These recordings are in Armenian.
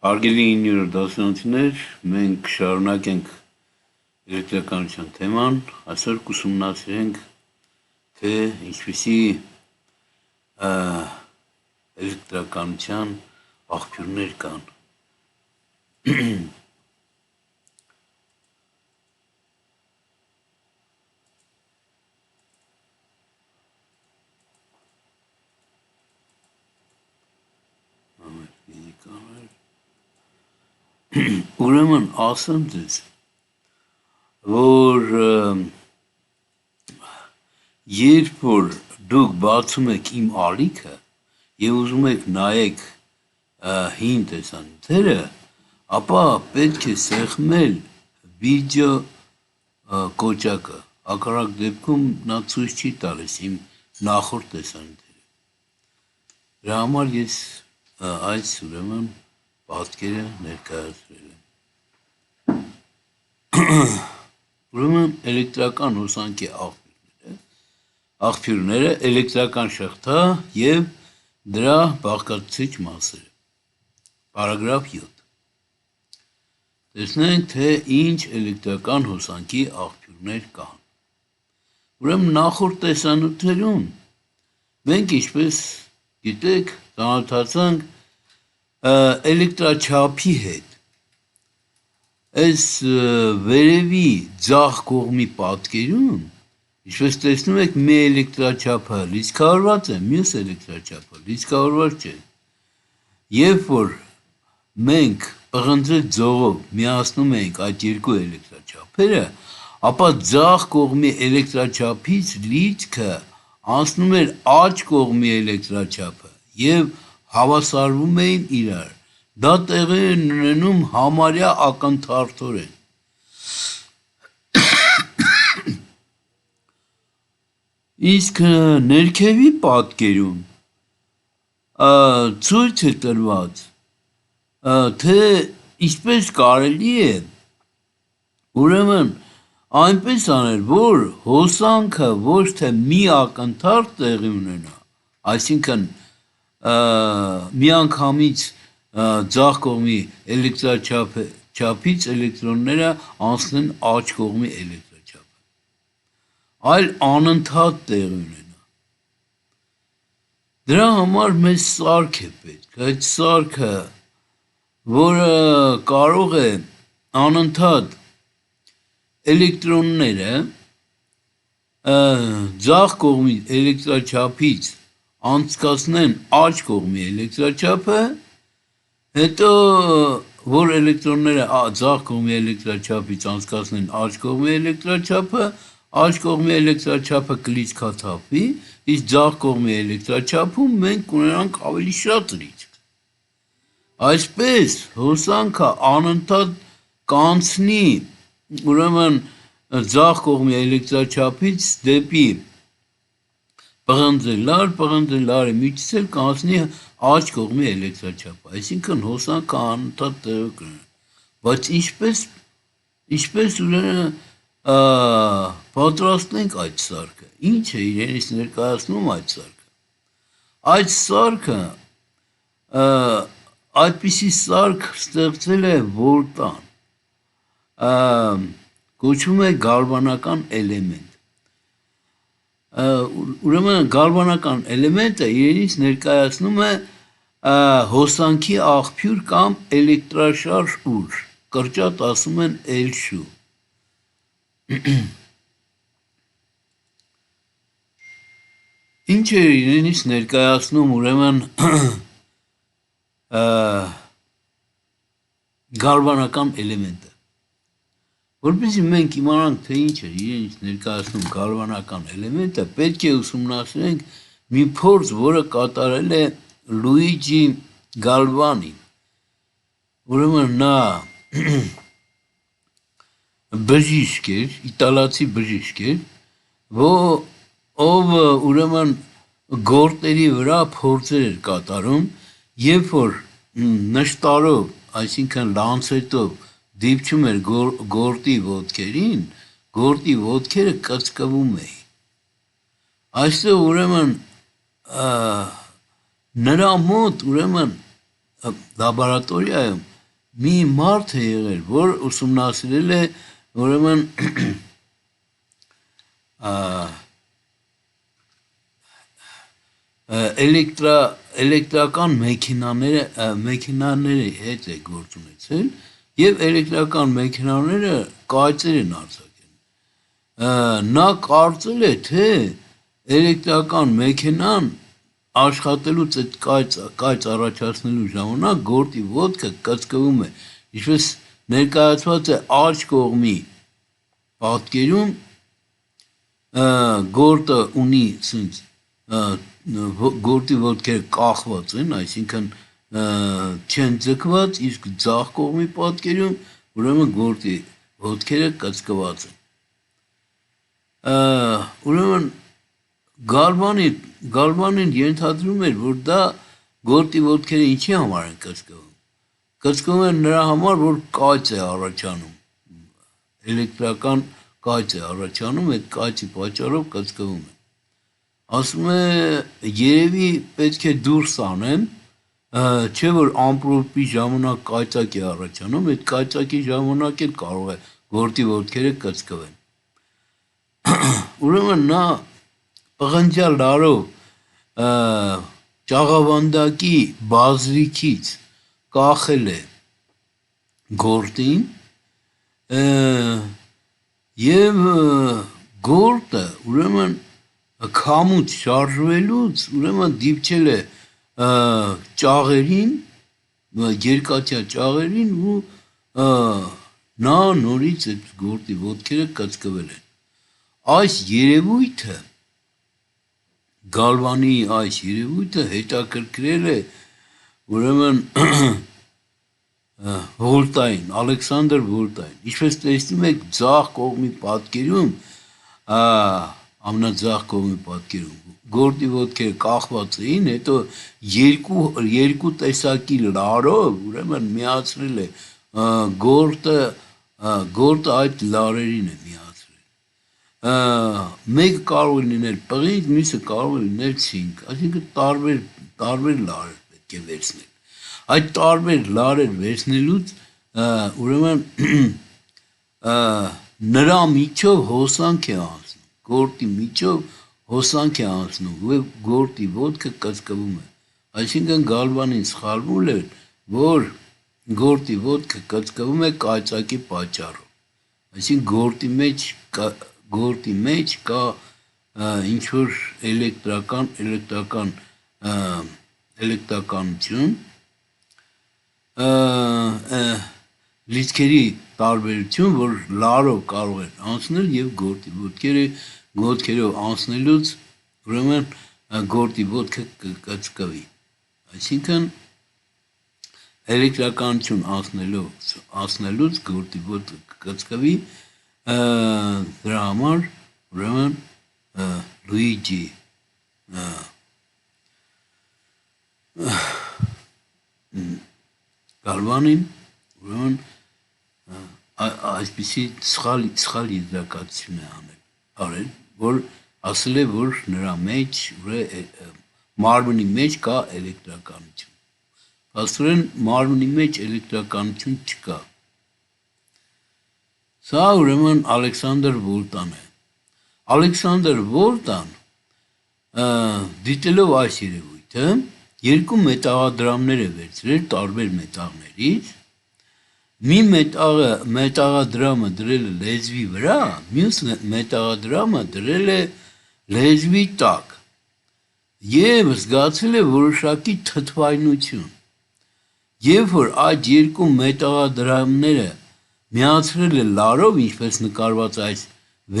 Հարգելի 9-րդ դասընթացներ, մենք շարունակենք էլեկտրականության թեման, այսօր կուսումնասիրենք, թե ինչպիսի էլեկտրականության աղբյուրներ կան։ Ուրեմն ասեմ ձեզ, որ երբ որ դուք բացում եք իմ ալիքը եւ ուզում եք նայեք հին տեսանյութերը, ապա պետք է սեղմել վիդեո կոճակը, հակառակ դեպքում նա ցույց չի տալիս իմ նախորդ տեսանյութերը։ Դրա համար ես այս ուրեմն պատկերը ներկայացրել եմ։ Ուրեմն էլեկտրական հոսանքի աղբյուրները, էլեկտրական շղթա եւ դրա բաղկացուցիչ մասերը։ Պարագրաֆ 7։ Տեսնենք, թե ինչ էլեկտրական հոսանքի աղբյուրներ կան։ Ուրեմն նախորդ տեսանյութերում մենք ինչպես գիտեք, ծանոթացանք էլեկտրաչափի հետ։ Այս վերևի ձախ կողմի պատկերում, ինչպես տեսնում եք, մի էլեկտրաչափը լիցքավորված է, մյուս էլեկտրաչափը լիցքավորված չէ։ Երբ որ մենք պղնձե ձողով միացնում ենք այդ երկու էլեկտրաչափերը, ապա ձախ կողմի էլեկտրաչափից լիցքը անցնում էր աջ կողմի էլեկտրաչափը եւ հավասարվում էին իրար։ Դա տեղի է ունենում համարյա ակնթարթորեն։ Իսկ ներքևի պատկերում ցույց է տրված, թե ինչպես կարելի է ուրեմն այնպես անել, որ հոսանքը ոչ թե մի ակնթարթ տեղի ունենա, այսինքն միանգամից ձախ կողմի էլեկտրաչափից էլեկտրոնները անցնեն աջ կողմի էլեկտրաչափը, այլ անընդհատ տեղի ունենա։ Դրա համար մեզ սարք է պետք, այդ սարքը, որը կարող է անընդհատ էլեկտրոնները ձախ կողմի էլեկտրաչափից անցկացնեն աջ կողմի էլեկտրաչափը, հետո որ էլեկտրոնները ձախ կողմի էլեկտրաչափից անցկացնեն աջ կողմի էլեկտրաչափը, աջ կողմի էլեկտրաչափը կլիցքաթափվի, իսկ ձախ կողմի էլեկտրաչափում մենք կունենանք ավելի շատ լիցք։ Այսպես հոսանքը անընդհատ կանցնի ուրեմն ձախ կողմի էլեկտրաչափից դեպի պղնձե-լարի միջից էլ կանցնի աջ կողմի էլեկտրաչափը, այսինքն հոսանքը անընդհատ տեղի կունենա։ Բայց ինչպես ուրեմն պատրաստենք այդ սարքը, ինչ է իրենից ներկայացնում այդ սարքը։ Այդ սարքը այդպիսի սարք ստեղծել է Վոլտան, կոչվում է գալվանական էլեմենտ։ Ուրեմն գալվանական էլեմենտը իրենից ներկայացնում է հոսանքի աղբյուր կամ էլեկտրաշարժ ուժ, կրճատ ասում են L-շու։ Ինչ է իրենից ներկայացնում ուրեմն գալվանական էլեմենտը։ Որպեսզի մենք իմանանք, թե ինչ է իրենից ներկայացնում գալվանական էլեմենտը, պետք է ուսումնասիրենք մի փորձ, որը կատարել է Լուիջի Գալվանին։ Ուրեմն նա բժիշկ էր, իտալացի բժիշկ էր, ով ուրեմն գորտերի վրա փորձեր էր կատարում, երբ որ նշտարով, այսինքն լանցետով դիպչում էր գորտի ոտքերին, գորտի ոտքերը կծկվում էին։ Այստեղ ուրեմն նրա մոտ ուրեմն լաբորատորիայում մի մարդ է եղել, որ ուսումնասիրել է ուրեմն էլեկտրական մեքենաների հետ է գործ ունեցել եւ էլեկտրական մեքենաները կայծեր են արձակել։ Նա կարծել է, թե էլեկտրական մեքենան աշխատելուց այդ կայծ առաջացնելու ժամանակ գործի ոտքը կծկվում է, ինչպես ներկայացված է աջ կողմի պատկերում, գործը ունի ցույց գործի ոտքերը կախված են, այսինքն չեն ձգված, իսկ ձախ կողմի պատկերում ուրեմն գործի ոտքերը կծկված են։ Ուրեմն Գալվանին ենթադրում էր, որ դա գործի ոտքերը ինչի համար են կծկվում։ Կծկվում են նրա համար, որ կայծ է առաջանում, էլեկտրական կայծ է առաջանում, այդ կայծի պատճառով կծկվում են։ Ասում է, երևի պետք է դուրս անեմ, չէ որ ամպրոպի ժամանակ կայծակ է առաջանում, այդ կայծակի ժամանակ էլ կարող է գործի ոտքերը կծկվեն։ Ուրեմն նա պղնձյալ լարով ճաղավանդակի բազրիքից կախել է գորտին եւ գորտը ուրեմն քամուց շարժվելուց ուրեմն դիպչել է ճաղերին, երկաթյա ճաղերին ու նա նորից այդ գորտի ոտքերը կծկվել են։ Այս երևույթը Գալվանի այս երևույթը հետաքրքրել է ուրեմն Վոլտային, Ալեքսանդր Վոլտային, ինչպես տեսնում եք ձախ կողմի պատկերում, ամենաձախ կողմի պատկերում գործի ոտքերը կախված էին, հետո երկու տեսակի լարով ուրեմն միացրել է գորտը այդ լարերին է միացրել։ Մեկը կարող է լինել պղինձ, մյուսը կարող է լինել ցինկ, այսինքն տարբեր լարեր պետք է վերցնել։ Այդ տարբեր լարեր վերցնելուց ուրեմն նրա միջով հոսանք է անցնում, գորտի միջով հոսանք է անցնում, ու գորտի ոտքը կծկվում է։ Այսինքն Գալվանին սխալվում էր, որ գորտի ոտքը կծկվում է կայծակի պատճառով։ Այսինքն գորտի մեջ կա ինչ որ էլեկտրականություն, լիցքերի տարբերություն, որ լարով կարող են անցնել եւ գորտի ոտքերով անցնելուց ուրեմն գորտի ոտքը կծկվի։ Այսինքն էլեկտրականություն անցնելուց գորտի ոտքը կծկվի, դրա համար ուրեմն Լուիջի Գալվանին ուրեմն այսպիսի սխալ եզրակացություն է արել, որ ասել է, որ նրա մեջ մարմնի մեջ կա էլեկտրականություն։ Փաստորեն մարմնի մեջ էլեկտրականություն չկա։ Սա ուրեմն Ալեքսանդր Վոլտան է։ Ալեքսանդր Վոլտան դիտելով այս երևույթը երկու մետաղադրամներ է վերցրել տարբեր մետաղներից, մի մետաղադրամը դրել է լեզվի վրա, մյուս մետաղադրամը դրել է լեզվի տակ եւ զգացել է որոշակի թթվայնություն։ Երբ որ այդ երկու մետաղադրամները միացրել է լարով, ինչպես նկարված այս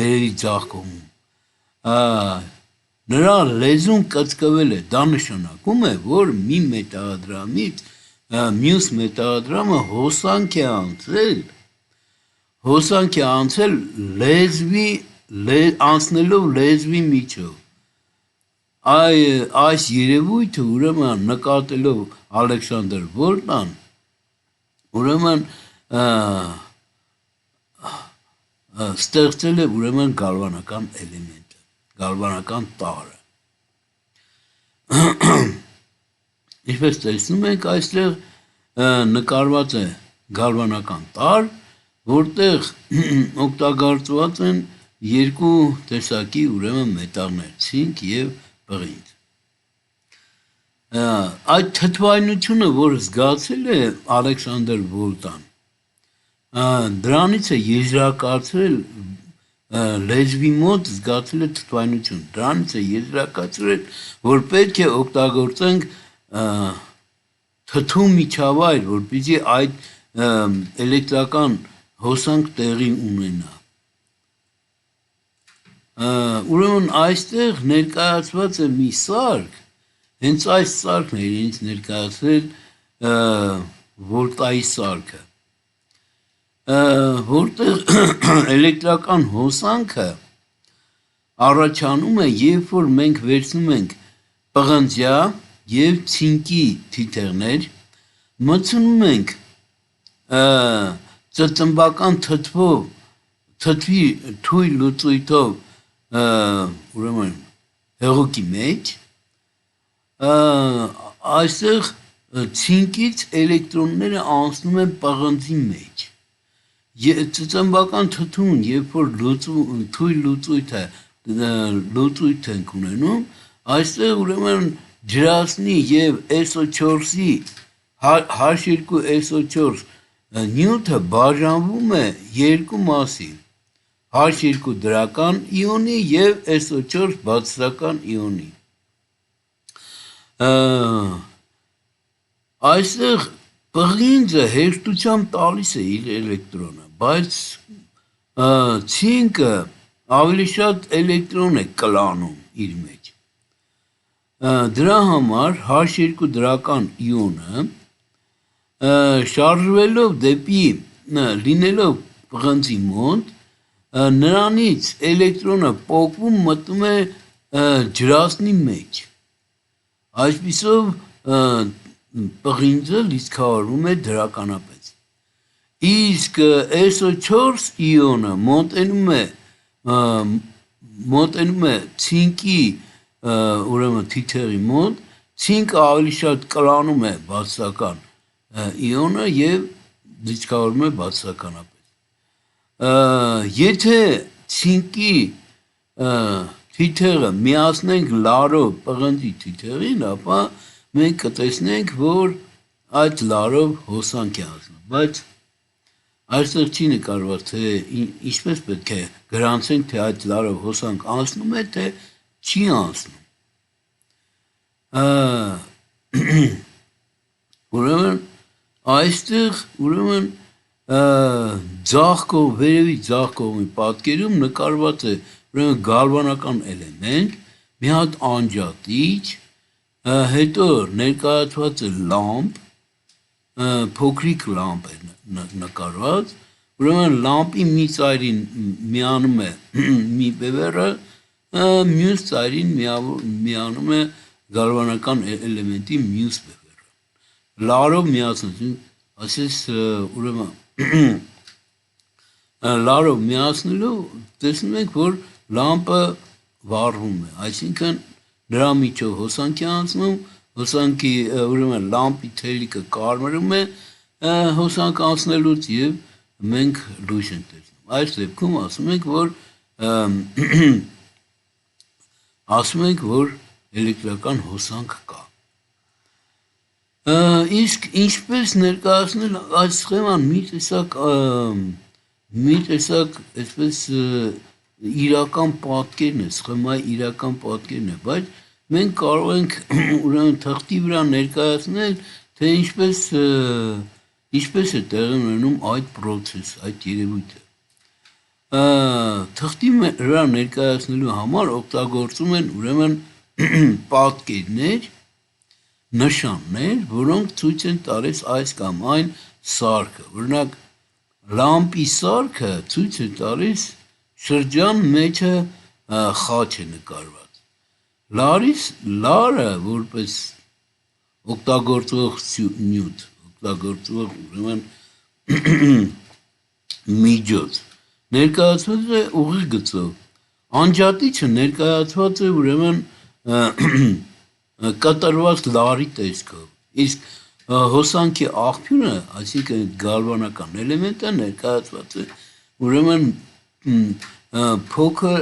վերևի ձախ կողմում, նրա լեզուն կծկվել է, դա նշանակում է, որ մի մետաղադրամից մյուս մետաղադրամը հոսանք է անցել անցնելով լեզվի միջով։ Այս երևույթը ուրեմն նկատելով Ալեքսանդր Վոլտան ուրեմն ստեղծել է ուրեմն գալվանական էլեմենտը, գալվանական տարրը։ Ինչպես տեսնում ենք, այստեղ նկարված է գալվանական տար, որտեղ օգտագործված են երկու տեսակի ուրեմն մետաղներ՝ ցինկ եւ պղինձ։ Այդ թթվայնությունը, որ զգացել է Ալեքսանդր Վոլտան, դրանից է եզրակացրել լեզվի մոտ զգացել է թթվայնություն, դրանից է եզրակացրել, որ պետք է օգտագործենք թթու միջավայր, որպեսզի այդ էլեկտրական հոսանք տեղի ունենա։ Ուրեմն այստեղ ներկայացված է մի սարք, հենց այս սարքն է ինձ ներկայացրել Վոլտայի սարքը, որտեղ էլեկտրական հոսանքը առաջանում է, երբ որ մենք վերցնում ենք պղնձյա եւ ցինկի թիթեղներ, մտցնում ենք ծծմբական թթվի թույլ լուծույթով ուրեմն հեղուկի մեջ, այստեղ ցինկից էլեկտրոնները անցնում են պղնձի մեջ։ Ծծմբական թթուն, երբ որ թույլ լուծույթ ենք ունենում, այստեղ ուրեմն ջրածնի եւ SO4-ի H2SO4 նյութը բաժանվում է երկու մասի՝ H2 դրական իոնի եւ SO4 բացասական իոնի։ Այստեղ պղինձը հեշտությամբ տալիս է իր էլեկտրոնը, բայց ցինկը ավելի շատ էլեկտրոն է կլանում իր մեջ։ Դրա համար H2 դրական իոնը շարժվելով դեպի լինելով պղնձի մոտ, նրանից էլեկտրոնը պոկվում մտնում է ջրածնի մեջ։ Այսպիսով պղինձը լիցքավորվում է դրականապես։ Իսկ SO4 իոնը մոտենում է ցինկի ուրեմն թիթեղի մոտ, ցինկը ավելի շատ կլանում է բացասական իոնը եւ լիցքավորվում է բացասականապես։ Եթե ցինկի թիթեղը միացնենք լարով պղնձի թիթեղին, ապա մենք կտեսնենք, որ այդ լարով հոսանք է անցնում, բայց այստեղ չի նկարված, թե ինչպես պետք է գրանցենք, թե այդ լարով հոսանք անցնում է, թե չի անցնում։ Ուրեմն այստեղ ուրեմն վերևի ձախ կողմի պատկերում նկարված է ուրեմն գալվանական էլեմենտ, մի հատ անջատիչ, հետո ներկայացված է լամպ, փոքրիկ լամպ է նկարված, ուրեմն լամպի մի ծայրին միանում է մի բևեռը, մյուս ծայրին միանում է գալվանական էլեմենտի մյուս բևեռը։ Լարով միացնություն, ասես ուրեմն լարով միացնելով տեսնում ենք, որ լամպը վառվում է, այսինքն նրա միջով հոսանք է անցնում, հոսանքի ուրեմն լամպի թելիկը կարմրում է հոսանք անցնելուց եւ մենք լույս ենք տեսնում։ Այս դեպքում ասում ենք, որ էլեկտրական հոսանք կա։ Իսկ ինչպես ներկայացնել այս սխեման մի տեսակ այսպես իրական պատկերն է, սխեմայի իրական պատկերն է, բայց մենք կարող ենք ուրեմն թղթի վրա ներկայացնել, թե ինչպես է տեղի ունենում այդ process, այդ երևույթը։ Թղթի վրա ներկայացնելու համար օգտագործում են ուրեմն պատկերներ, նշաններ, որոնք ցույց են տալիս այս կամ այն սարքը։ Օրինակ, լամպի սարքը ցույց է տալիս շրջան մեջը խաչ է նկարված։ Լարը որպես օգտագործվող նյութ, օգտագործվող ուրեմն միջոց, ներկայացված է ուղիղ գծով։ Անջատիչը ներկայացված է ուրեմն կտրված լարի տեսքով։ Իսկ հոսանքի աղբյուրը, այսինքն գալվանական էլեմենտը ներկայացված է ուրեմն փոքր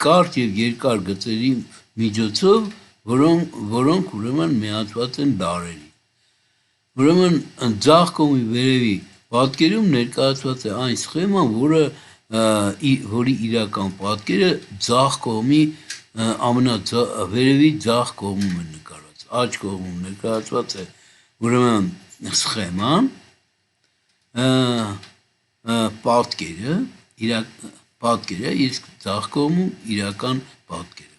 կարճ եւ երկար գծերի միջոցով, որոնք ուրեմն միացված են լարերի։ Ուրեմն ձախ կողմի վերևի պատկերում ներկայացված է այն սխեման, որի իրական պատկերը ձախ կողմի ամենավերևի ձախ կողմում է նկարված։ Աջ կողմում ներկայացված է ուրեմն սխեման, պատկերը, իսկ ձախ կողմում իրական պատկերը։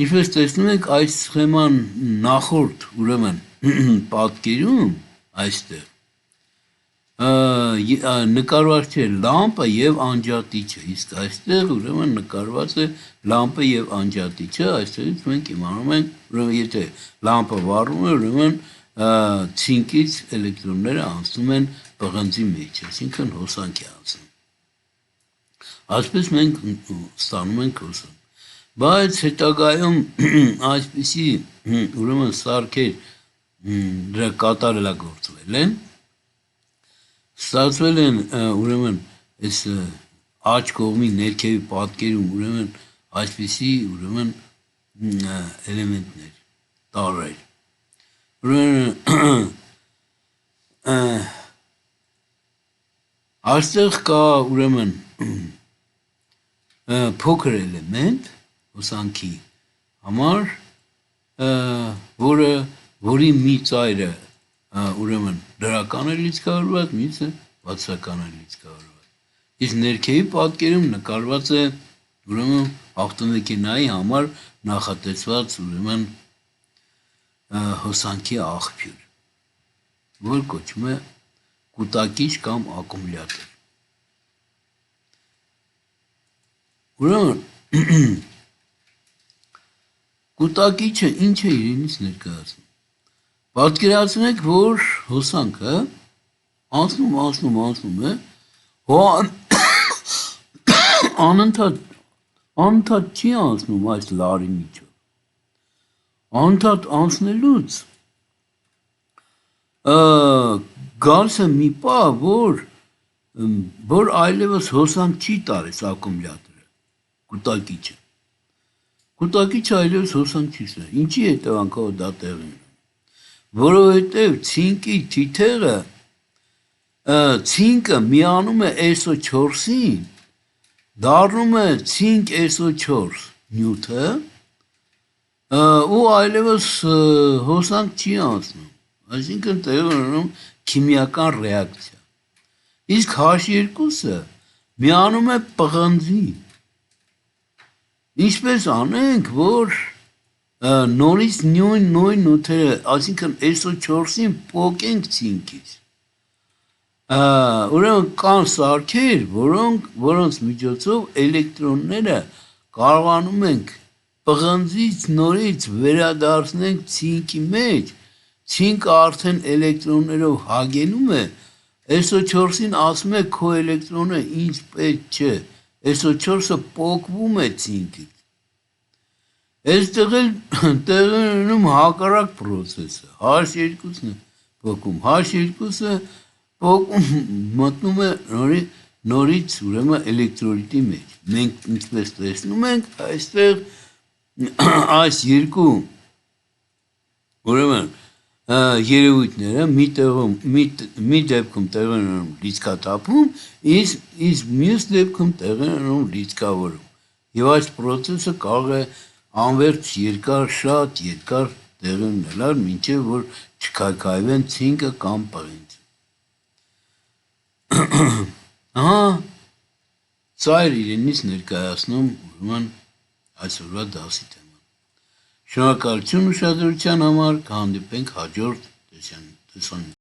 Ինչպես տեսնում եք, այս սխեման նախորդ ուրեմն պատկերում այստեղ նկարված չէ լամպը եւ անջատիչը, իսկ այստեղ ուրեմն նկարված է լամպը եւ անջատիչը, այստեղից մենք իմանում ենք, ուրեմն եթե լամպը վառվում է, ուրեմն ցինկից էլեկտրոնները անցնում են պղնձի մեջ, այսինքն հոսանք է անցնում։ Այսպես մենք ստանում ենք հոսանք։ Բայց հետագայում այսպիսի ուրեմն սարքեր դրա կատարելագործվել են, ստացվել են ուրեմն այս աջ կողմի ներքևի պատկերում ուրեմն այսպիսի ուրեմն էլեմենտներ, տարրեր։ Ուրեմն այստեղ կա ուրեմն փոքր էլեմենտ հոսանքի համար, որի մի ծայրը ուրեմն դրական է լիցքավորված, մյուսը բացական է լիցքավորված։ Իսկ ներքևի պատկերում նկարված է ուրեմն ավտոմեքենայի համար նախատեսված ուրեմն հոսանքի աղբյուր, որ կոչվում է կուտակիչ կամ ակումուլյատոր։ Ուրեմն կուտակիչը ինչ է իրենից ներկայացնում։ Պատկերացնեք, որ հոսանքը անցնում է, անընդհատ չի անցնում այս լարի միջով։ Անընդհատ անցնելուց գալիս է մի պահ, որ այլևս հոսանք չի տալիս ակումուլյատորը, կուտակիչը։ Կուտակիչը այլևս հոսանք չի տալիս։ Ինչի հետևանքով դա տեղի ունի։ Որովհետև ցինկի թիթեղը, ցինկը միանում է SO4-ին, դառնում է ցինկ SO4 նյութը, ու այլևս հոսանք չի անցնում, այսինքն տեղի ունենում քիմիական ռեակցիա։ Իսկ H2-ը միանում է պղնձի։ Ինչպես անենք, որ նորից նույն նյութերը, այսինքն SO4-ին պոկենք ցինկից։ Ուրեմն կան սարքեր, որոնց միջոցով էլեկտրոնները կարողանում ենք պղնձից նորից վերադարձնենք ցինկի մեջ, ցինկը արդեն էլեկտրոններով հագենում է, SO4-ին ասում է քո էլեկտրոնը ինձ պետք չէ, SO4-ը պոկվում է ցինկից։ Այստեղ տեղի ունենում հակառակ պրոցեսը, H2-ն է պոկում, H2-ը մտնում է նորից ուրեմն էլեկտրոլիտի մեջ։ Մենք ինչպես տեսնում ենք, այստեղ այս երկու ուրեմն երևույթները մի դեպքում տեղի ունենում լիցքաթափում, իսկ մյուս դեպքում տեղի ունենում լիցքավորում։ Եվ այս պրոցեսը կարող է անվերջ շատ երկար տեղի ունենալ, մինչև որ չքայքայվեն ցինկը կամ պղինձը։ Ահա սա էր իրենից ներկայացնում ուրեմն այսօրվա դասի թեման։ Շնորհակալություն ուշադրության համար, կհանդիպենք հաջորդ տեսանյութում։